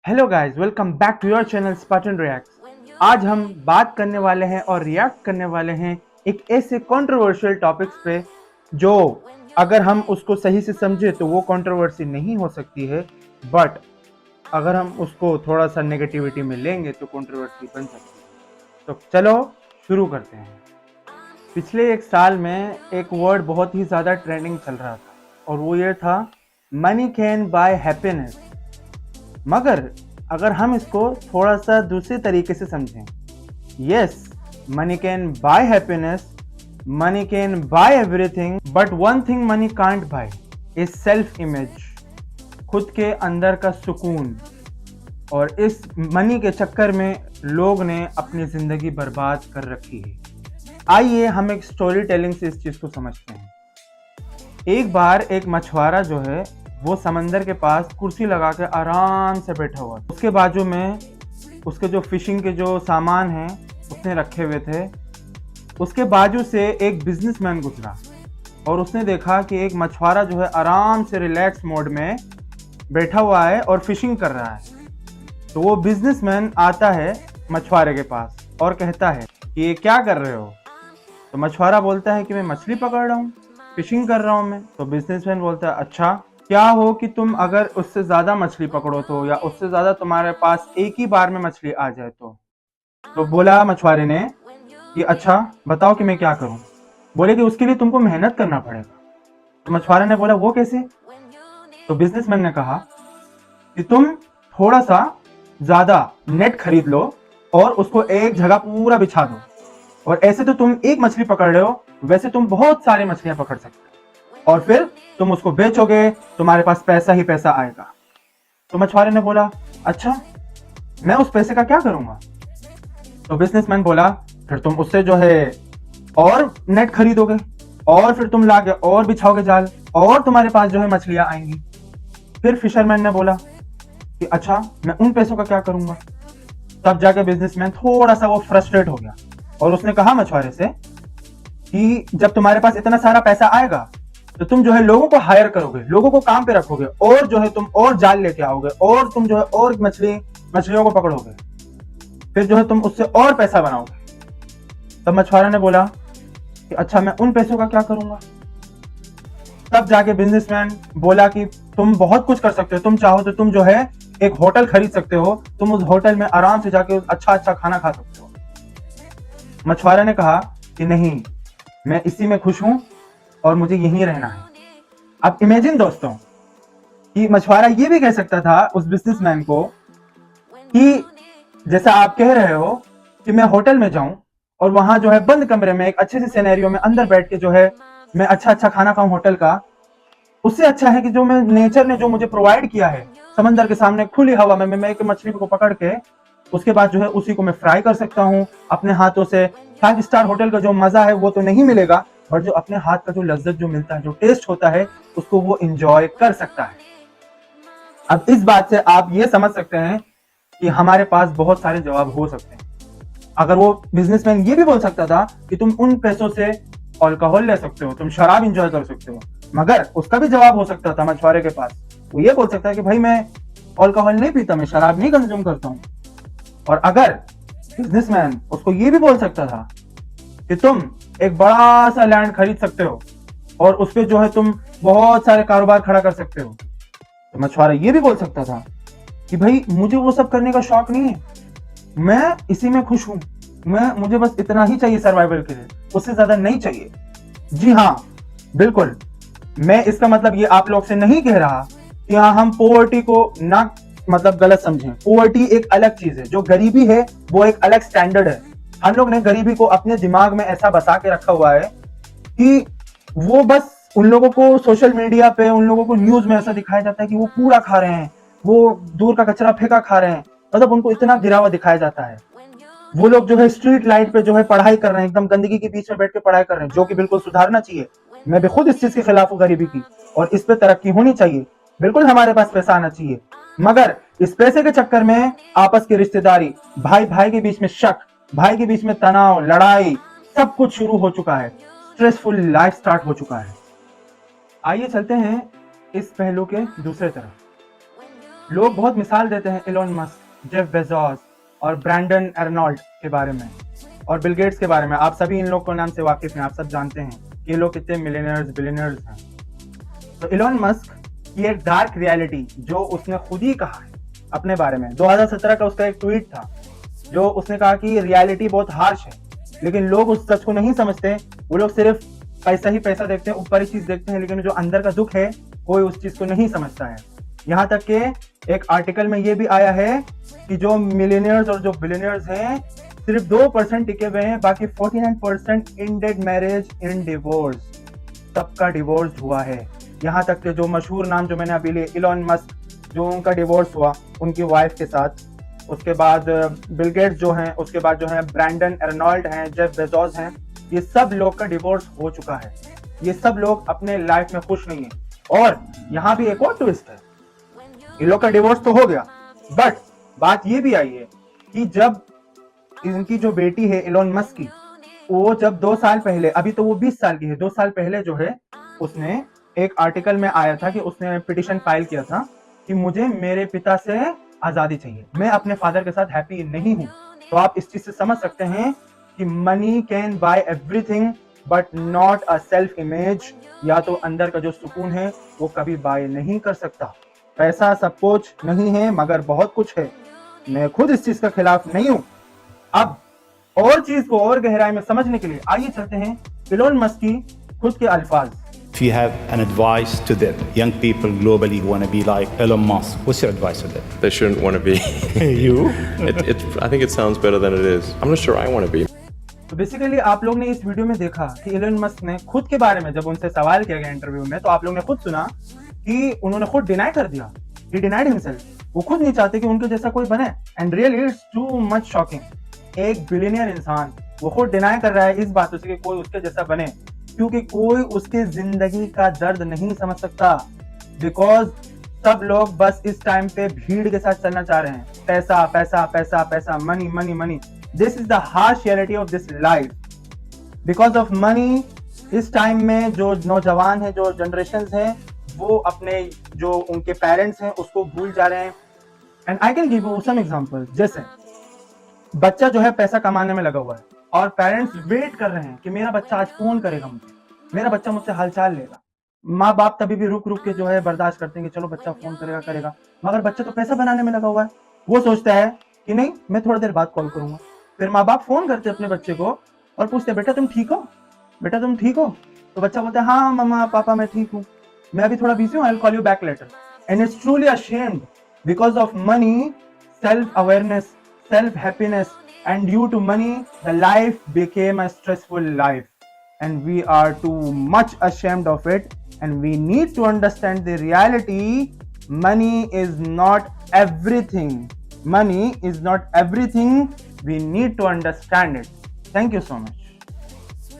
Hello guys, welcome back to your channel Spartan Reacts. आज हम बात करने वाले हैं और रिएक्ट करने वाले हैं एक ऐसे कंट्रोवर्शियल टॉपिक्स पे जो अगर हम उसको सही से समझे तो वो कंट्रोवर्सी नहीं हो सकती है, बट अगर हम उसको थोड़ा सा नेगेटिविटी में लेंगे तो कंट्रोवर्सी बन सकती है। तो चलो शुरू करते हैं। पिछले एक साल में एक वर्ड बहुत ही ज़्यादा ट्रेंडिंग चल रहा था और वो ये था, मनी कैन बाय हैप्पीनेस। मगर अगर हम इसको थोड़ा सा दूसरे तरीके से समझें, yes, money can buy happiness, money can buy everything, but one thing money can't buy is self image, खुद के अंदर का सुकून। और इस मनी के चक्कर में लोग ने अपनी जिंदगी बर्बाद कर रखी है। आइए हम एक स्टोरी टेलिंग से इस चीज को समझते हैं। एक बार एक मछुआरा जो है वो समंदर के पास कुर्सी लगा के आराम से बैठा हुआ, उसके बाजू में उसके जो फिशिंग के जो सामान हैं उसने रखे हुए थे। उसके बाजू से एक बिजनेसमैन गुजरा और उसने देखा कि एक मछुआरा जो है आराम से रिलैक्स मोड में बैठा हुआ है और फिशिंग कर रहा है। तो वो बिजनेसमैन आता है मछुआरे के पास और कहता है कि ये क्या कर रहे हो। तो मछुआरा बोलता है कि मैं मछली पकड़ रहा हूँ, फिशिंग कर रहा हूँ मैं। तो बिजनेसमैन बोलता है, अच्छा क्या हो कि तुम अगर उससे ज्यादा मछली पकड़ो तो, या उससे ज्यादा तुम्हारे पास एक ही बार में मछली आ जाए तो बोला मछुआरे ने कि अच्छा बताओ कि मैं क्या करूं। बोले कि उसके लिए तुमको मेहनत करना पड़ेगा। तो मछुआरे ने बोला, वो कैसे। तो बिजनेसमैन ने कहा कि तुम थोड़ा सा ज्यादा नेट खरीद लो और उसको एक जगह पूरा बिछा दो, और ऐसे तो तुम एक मछली पकड़ रहे हो, वैसे तुम बहुत सारी मछलियां पकड़ सकते हो और फिर तुम उसको बेचोगे, तुम्हारे पास पैसा ही पैसा आएगा। तो मछुआरे ने बोला, अच्छा मैं उस पैसे का क्या करूंगा। तो बिजनेसमैन बोला, फिर तुम उससे जो है और नेट खरीदोगे और फिर तुम लाके और बिछाओगे जाल और तुम्हारे पास जो है मछलियां आएंगी। फिर फिशरमैन ने बोला कि अच्छा मैं उन पैसों का क्या करूंगा। तब जाके बिजनेसमैन थोड़ा सा वो फ्रस्ट्रेट हो गया और उसने कहा मछुआरे से कि जब तुम्हारे पास इतना सारा पैसा आएगा तो तुम जो है लोगों को हायर करोगे, लोगों को काम पे रखोगे और जो है तुम और जाल लेके आओगे और तुम जो है और मछलियों को पकड़ोगे, फिर जो है तुम उससे और पैसा बनाओगे। तब मछुआरा ने बोला कि अच्छा मैं उन पैसों का क्या करूंगा। तब जाके बिजनेसमैन बोला कि तुम बहुत कुछ कर सकते हो, तुम चाहो तो तुम जो है एक होटल खरीद सकते हो, तुम उस होटल में आराम से जाके अच्छा अच्छा खाना खा सकते हो। मछुआरा ने कहा कि नहीं, मैं इसी में खुश हूं और मुझे यहीं रहना है। अब इमेजिन दोस्तों कि मछुआरा ये भी कह सकता था उस बिजनेसमैन को कि जैसा आप कह रहे हो कि मैं होटल में जाऊं और वहां जो है बंद कमरे में एक अच्छे से सिनेरियो में अंदर बैठ के जो है मैं अच्छा अच्छा खाना खाऊं होटल का, उससे अच्छा है कि जो मैं नेचर ने जो मुझे प्रोवाइड किया है समंदर के सामने खुली हवा में, मैं एक मछली को पकड़ के उसके बाद जो है उसी को मैं फ्राई कर सकता हूँ अपने हाथों से। 5 स्टार होटल का जो मजा है वो तो नहीं मिलेगा, बट जो अपने हाथ का जो लज्जत जो मिलता है, जो टेस्ट होता है, उसको वो इंजॉय कर सकता है। अब इस बात से आप ये समझ सकते हैं कि हमारे पास बहुत सारे जवाब हो सकते हैं। अगर वो बिजनेसमैन ये भी बोल सकता था कि तुम उन पैसों से अल्कोहल ले सकते हो, तुम शराब इंजॉय कर सकते हो, मगर उसका भी जवाब हो सकता था मछुआरे के पास। वो ये बोल सकता है कि भाई मैं अल्कोहल नहीं पीता, मैं शराब नहीं कंज्यूम करता हूँ। और अगर बिजनेसमैन उसको ये भी बोल सकता था कि तुम एक बड़ा सा लैंड खरीद सकते हो और उस पर जो है तुम बहुत सारे कारोबार खड़ा कर सकते हो, तो मछुआरा ये भी बोल सकता था कि भाई मुझे वो सब करने का शौक नहीं है, मैं इसी में खुश हूं, मुझे बस इतना ही चाहिए सर्वाइवल के लिए, उससे ज्यादा नहीं चाहिए। जी हाँ, बिल्कुल, मैं इसका मतलब ये आप लोग से नहीं कह रहा कि हाँ हम पोवर्टी को ना मतलब गलत समझें। पोवर्टी एक अलग चीज है, जो गरीबी है वो एक अलग स्टैंडर्ड है। हम लोग ने गरीबी को अपने दिमाग में ऐसा बसा के रखा हुआ है कि वो बस उन लोगों को सोशल मीडिया पे, उन लोगों को न्यूज में ऐसा दिखाया जाता है कि वो कूड़ा खा रहे हैं, वो दूर का कचरा फेंका खा रहे हैं, मतलब उनको इतना गिरा हुआ दिखाया जाता है। वो लोग जो है स्ट्रीट लाइट पे जो है पढ़ाई कर रहे हैं, एकदम गंदगी के बीच में बैठ के पढ़ाई कर रहे हैं, जो कि बिल्कुल सुधारना चाहिए। मैं भी खुद इस चीज के खिलाफ हूँ गरीबी की, और इस पे तरक्की होनी चाहिए। बिल्कुल हमारे पास पैसा आना चाहिए, मगर इस पैसे के चक्कर में आपस की रिश्तेदारी, भाई भाई के बीच में शक, भाई के बीच में तनाव, लड़ाई, सब कुछ शुरू हो चुका है। स्ट्रेसफुल लाइफ स्टार्ट हो चुका है। आइए चलते हैं इस पहलू के दूसरे तरफ। लोग बहुत मिसाल देते हैं एलोन मस्क, जेफ बेजोस और ब्रैंडन एर्नोल्ड के बारे में और बिल गेट्स के बारे में। आप सभी इन लोग को नाम से वाकिफ हैं, आप सब जानते हैं कि ये लोग कितने मिलियनर्स बिलियनर्स हैं। तो एलोन मस्क की एक डार्क रियलिटी जो उसने खुद ही कहा है अपने बारे में, 2017 का उसका एक ट्वीट था जो उसने कहा कि रियलिटी बहुत हार्श है, लेकिन लोग उस सच को नहीं समझते। वो लोग सिर्फ पैसा ही पैसा देखते हैं, ऊपर ही चीज देखते हैं, लेकिन जो अंदर का दुख है कोई उस चीज को नहीं समझता है। यहाँ तक कि एक आर्टिकल में ये भी आया है कि जो मिलियनियर्स और जो बिलियनियर्स हैं सिर्फ 2% टिके हुए हैं, बाकी 49% इंडेड मैरिज इन डिवोर्स, सबका डिवोर्स हुआ है। यहाँ तक कि जो मशहूर नाम जो मैंने अभी लिए, एलोन मस्क, जो उनका डिवोर्स हुआ उनकी वाइफ के साथ, उसके बाद बिल गेट्स जो हैं, उसके बाद जो है ब्रैंडन एर्नोल्ड हैं, जेफ बेजोस हैं, ये सब लोग का डिवोर्स हो चुका है। ये सब लोग अपने लाइफ में खुश नहीं है। और यहाँ भी एक और ट्विस्ट है, इन लोग का डिवोर्स तो हो गया, बट बात ये भी आई है कि जब इनकी जो बेटी है एलोन मस्क की, वो जब 2 साल पहले, अभी तो वो 20 साल की है, 2 साल पहले जो है उसने एक आर्टिकल में आया था कि उसने पिटिशन फाइल किया था कि मुझे मेरे पिता से आजादी चाहिए, मैं अपने फादर के साथ हैप्पी नहीं हूं। तो आप इस चीज से समझ सकते हैं कि money can buy everything but not a self image, या तो अंदर का जो सुकून है वो कभी बाय नहीं कर सकता। पैसा सब कुछ नहीं है मगर बहुत कुछ है, मैं खुद इस चीज का खिलाफ नहीं हूं। अब और चीज को और गहराई में समझने के लिए आइए चलते हैं एलोन मस्क की खुद के अल्फाज। If you have an advice to them, young people globally who want to be like Elon Musk, what's your advice to them? They shouldn't want to be. You? I think it sounds better than it is. I'm not sure I want to be. तो basically आप लोग ने इस video में देखा कि Elon Musk ने खुद के बारे में जब उनसे सवाल किया गया इंटरव्यू में, तो आप लोग ने खुद सुना कि उन्होंने खुद डिनाई कर दिया, ही डिनाइड हिमसेल्फ। वो खुद नहीं चाहते कि उनके जैसा कोई बने, and really it's too much shocking. एक बिलियनियर इंसान वो खुद डिनाई कर रहा है इस बात से कि कोई उसके जैसा बने, क्योंकि कोई उसके जिंदगी का दर्द नहीं समझ सकता। बिकॉज सब लोग बस इस टाइम पे भीड़ के साथ चलना चाह रहे हैं, पैसा पैसा पैसा पैसा, money money money. This is the harsh reality of this life. Because of money इस टाइम में जो नौजवान है, जो जनरेशन है, वो अपने जो उनके पेरेंट्स हैं उसको भूल जा रहे हैं। And I can give you some example. जैसे बच्चा जो है पैसा कमाने में लगा हुआ है और पेरेंट्स वेट कर रहे हैं कि मेरा बच्चा आज फोन करेगा मुझे, मेरा बच्चा मुझसे हालचाल लेगा। माँ बाप तभी भी रुक रुक के जो है बर्दाश्त करते हैं कि चलो बच्चा फोन करेगा, मगर बच्चा तो पैसा बनाने में लगा हुआ है। वो सोचता है कि नहीं, मैं थोड़ी देर बाद कॉल करूंगा। फिर माँ बाप फोन करते अपने बच्चे को और पूछते बेटा तुम ठीक हो, बेटा तुम ठीक हो? तो बच्चा बोलता है हाँ मम्मा पापा मैं ठीक हूँ, मैं अभी थोड़ा बिजी हूँ, I will call you back later. And it's truly ashamed because of money, self awareness, self happiness, and due to money the life became a stressful life, and we are too much ashamed of it, and we need to understand the reality. Money is not everything. Money is not everything. We need to understand it. Thank you so much.